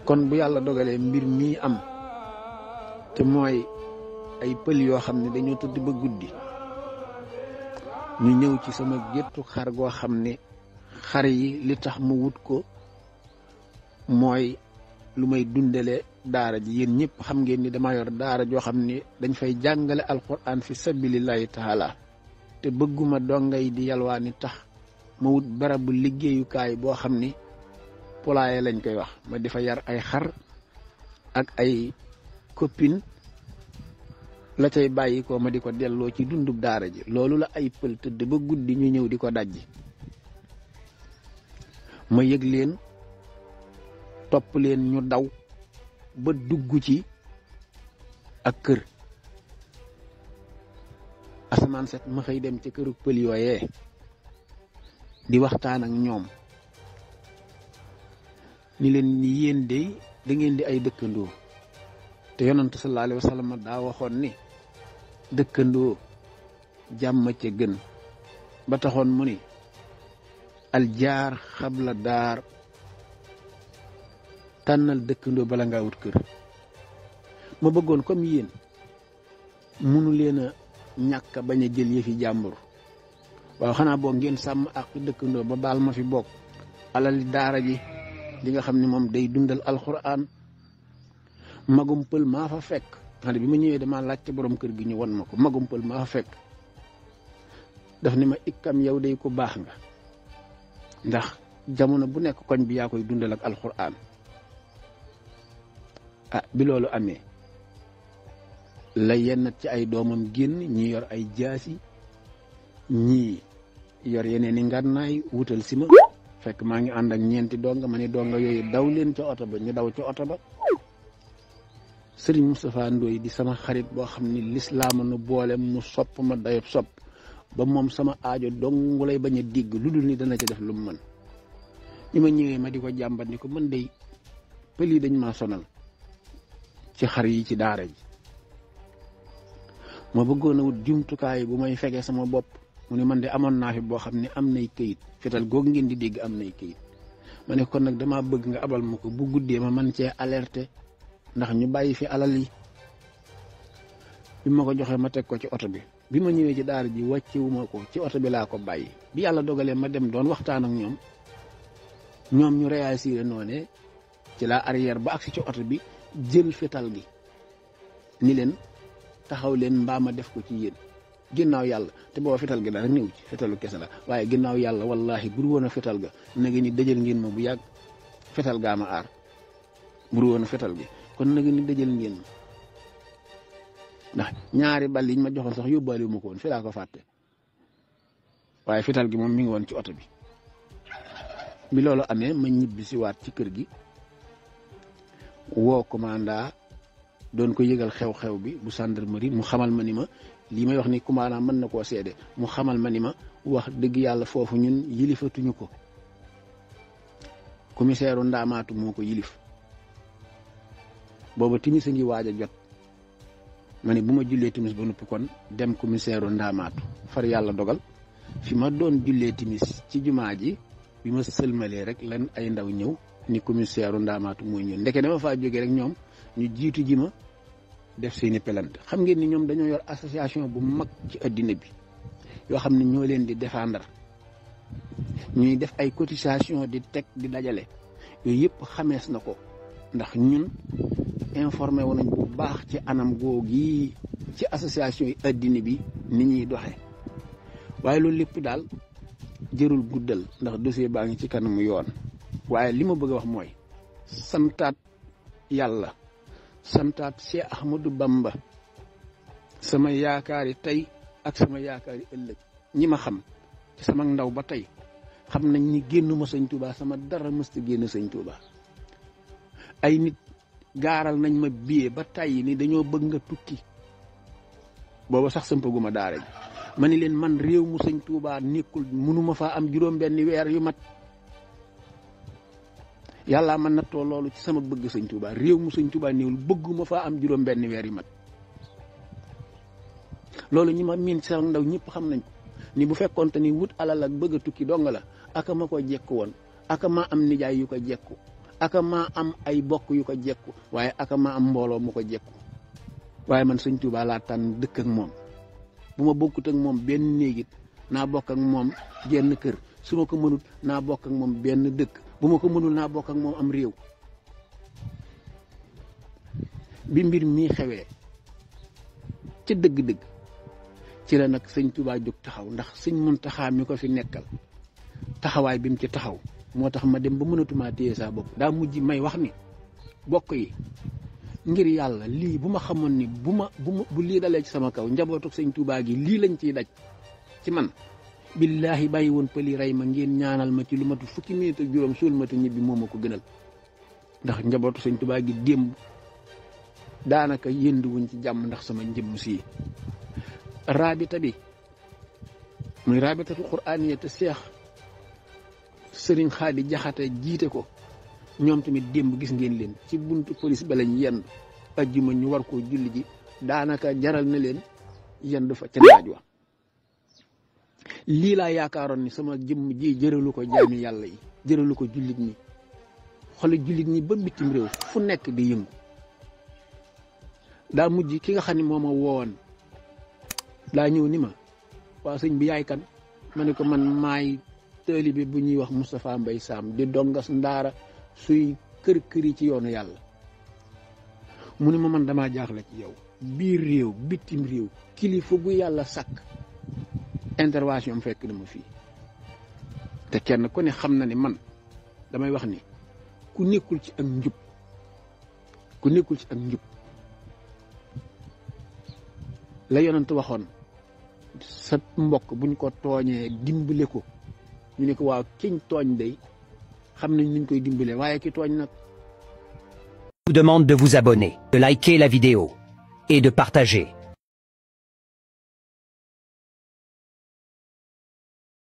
kon bu yàlla dogalee mbir mii am te mooy ay pël yoo xam ne dañoo tëdd ba guddi ñu ñëw ci sama géttu xar goo xam ne xar yi li tax mu wut ko mooy lu may dundale daara ji. yéen ñëpp xam ngeen ni dama yor daara joo xam ne dañ fay jàngale alquran fi sabilillahi taala te bëgguma dongay di yalwaani tax ma wut barabu liggéeyukaay boo xam ni poulailler lañ koy wax, ma di fa yar ay xar ak ay copine la cay bàyyi ko ma di ko delloo ci dundub daara ji. loolu la ay pël tëdd ba guddi ñu ñëw di ko dajji, ma yëg leen topp leen ñu daw ba dugg ci ak kër. asamaan set ma xëy dem ci këru pël yooyee di waxtaan ak ñoom ni leen ni yéen de da ngeen di ay dëkkandoo te yonent sallallahu alayhi wa sallam daa waxoon ni dëkkandoo jàmm ca gën, ba taxoon mu ni aljaar xabla daar, tànnal dëkkandoo bala ngaa wut kër. ma bëggoon comme yéen munu leen a ñàkk bañ a jël yëfi jàmbur, waaw xanaa boo ngeen sàmm ak dëkkandoo ba baal ma fi bokk alali daara ji li nga xam ne moom day dundal alxuraan. magum pël maa fa fekk xale bi ma ñëwee dama laajte borom kër gi ñu won ma ko. magum pël maa fa fekk daf ni ma ikkam yow day ko baax nga, ndax jamono bu nekk koñ bi yaa koy dundal ak alxuraan. bi loolu amee la yenn ci ay doomam génn, ñi yor ay jaasi, ñii yor yeneen i ngànnaay wutal si ma. fekk maa ngi ànd ak ñeenti donga, ma ne donga yooyu daw leen ca oto ba, ñu daw ca oto ba. Sëriñ Moustapha Ndoye di sama xarit boo xam ni lislaama nu boole, mu sopp ma dayob sopp ba moom sama aajo dong lay bañ a digg lu dul ni dana ca def lu mu mën. ñi ma ñëwee ma di ko jàmbat ni ko mën day pël yi dañ maa sonal ci xar yi ci daara ji, ma bëggoon a wut jumtukaay bu may fegee sama bopp. mu ne man de amoon naa fi boo xam ne am nay këyit, fetal googu ngeen di dégg am nay këyit. ma ne kon nag dama bëgg nga abal ma ko, bu guddee ma man cee alerter ndax ñu bàyyi fi alal yi. bi ma ko joxee ma teg ko ci oto bi, bi ma ñëwee ci daara ji wàccewuma ko ci oto bi laa ko bàyyi. bi yàlla dogalee ma dem doon waxtaan ak ñoom ñu réagir noone ci la arrière ba agsi ci oto bi jël fetal gi ni leen taxaw leen mbaa ma def ko ci yéen. ginnaaw yàlla te booba fetal gi dara néew ci, fetalu kese la, waaye ginnaaw yàlla wallahi bur woon a fetal ga na nga ni dëjël ngeen ma bu yàgg. fetal gaa ma aar, bur woon a fetal gi kon na nga ni dëjël ngeen ma, ndax ñaari bal yiñ ma joxoon sax yóbbaale wu ma ko woon, fi laa ko fàtte. waaye fetal gi moom mi ngi woon ci oto bi. bi loolu amee ma ñibbi si waat ci kër gi, woo commanda doon ko yëgal xew-xew bi bu gendarmerie. mu xamal ma ni ma lii may wax ni commandant mën na koo seede. mu xamal ma ni ma wax dëgg yàlla foofu ñun yilifatuñu ko, commissaire Ndaamaatu moo ko yilif. booba timis a ngi waaj a jot, ma ne bu ma jullee timis ba noppi kon dem commissaire Ndaamaatu. far yàlla dogal fi ma doon jullee timis ci jumaa ji, bi ma sëlmalee rek lan ay ndaw ñëw ni commissaire Ndaamaatu mooy ñëw. ndeke dama faa jógee rek ñoom ñu jiitu ji ma def seeni pelante. xam ngeen ni ñoom dañoo yor association bu mag ci addina bi yoo xam ne ñoo leen di défendre, ñuy def ay cotisation di teg di dajale. yooyu yëpp xamees na ko ndax ñun informé wu nañ bu baax ci anam googi ci association yi addina bi ni ñuy doxe. waaye loolu lépp daal jërul guddal ndax dossier baa ngi ci kanamu yoon. waaye li ma bëgg a wax mooy santaat yàlla, santaat Cheikh Ahmadou Bamba, sama yaakaari tey ak sama yaakaari ëllëg. ñi ma xam ci sama ndaw ba tey xam nañ ni génnuma sëñ Touba, sama dara mësta génn sëñ Touba. ay nit gaaral nañ ma billet ba tey ni dañoo bëgg nga tukki, booba sax sëmpaguma daara ji. ma ni leen man réew mu sëñ Touba nekkul mënuma faa am juróom-benni weer yu mat. yàlla man nattoo loolu ci sama bëgg sëñ Touba, réew mu sëñ Touba néewul bëgguma faa am juróom-benni weer yu mat. loolu ñi ma miin ci sama ndaw ñëpp xam nañ ko ni bu fekkoonte ni wut alal ak bëgg a tukki dong la aka ma ko jekku woon, aka ma am nijaay yu ko jekku, aka maa am ay bokk yu ko jekku waaye aka maa am mbooloo mu ko jekku waaye man sëñ Tuubaa laa tànn dëkk ak moom bu ma bokkut ak moom benn néegit naa bokk ak moom genn kër su ma ko mënut naa bokk ak moom benn dëkk bu ma ko mënul naa bokk ak moom am réew. bi mbir mii xewee ca dëgg-dëgg ci la nag sëñ Tuubaa jóg taxaw ndax sëñ Muntaxaa mi ko fi nekkal taxawaay bi mu ci taxaw moo tax ma dem ba mënatumaa téye saa bopp daa mujj may wax ni bokk yi ngir yàlla lii bu ma xamoon ni bu lii dalee ci sama kaw njabootu sëñ Tuubaa gi lii lañ ciy daj ci man billaahi bàyyi woon pëli rey ma ngeen ñaanal ma ci lu matu fukki minute ak juróom suul ma te ñibbi moo ma ko gënal ndax njabootu sëñ Tuubaa gi démb daanaka yënduwuñ ci jàmm ndax sama njëmm sii raabita bi muy raabitatul quraaniya te seex sëriñ Xaadi Jaxate jiite ko ñoom tamit démb gis ngeen leen ci buntu police ba lañ yendu ajjuma ñu war koo julli ji daanaka jaral na leen yendu fa ca naaj wa lii laa yaakaaroon ni sama jëmm ji jëralu ko jaami yàlla yi jëralu ko jullit ñi xoli jullit ñi ba bitim réew fu nekk di yëngu daa mujj ki nga xam ne moo ma woowoon daa ñëw ni ma waa sëñ bi yaay kan ma ne ko man maay taalibe bu ñuy wax Moustapha Mbaye Sam di dongas ndaara suy kër-këri ci yoonu yàlla mu ne ma man damaa jaaxle ci yow biir réew bitim réew kilifa gu yàlla sàkk intervention fekk na ma fii te kenn ku ne xam na ni man damay wax ni ku nekkul ci ak njub la yonent waxoon sa mbokk buñ ko tooñee dimbale ko ñu ne ko waaw kiñ tooñ day xam nañ niñ koy dimbale waaye ki tooñ nag. Je vous demande de vous abonner, de liker la vidéo et de partager.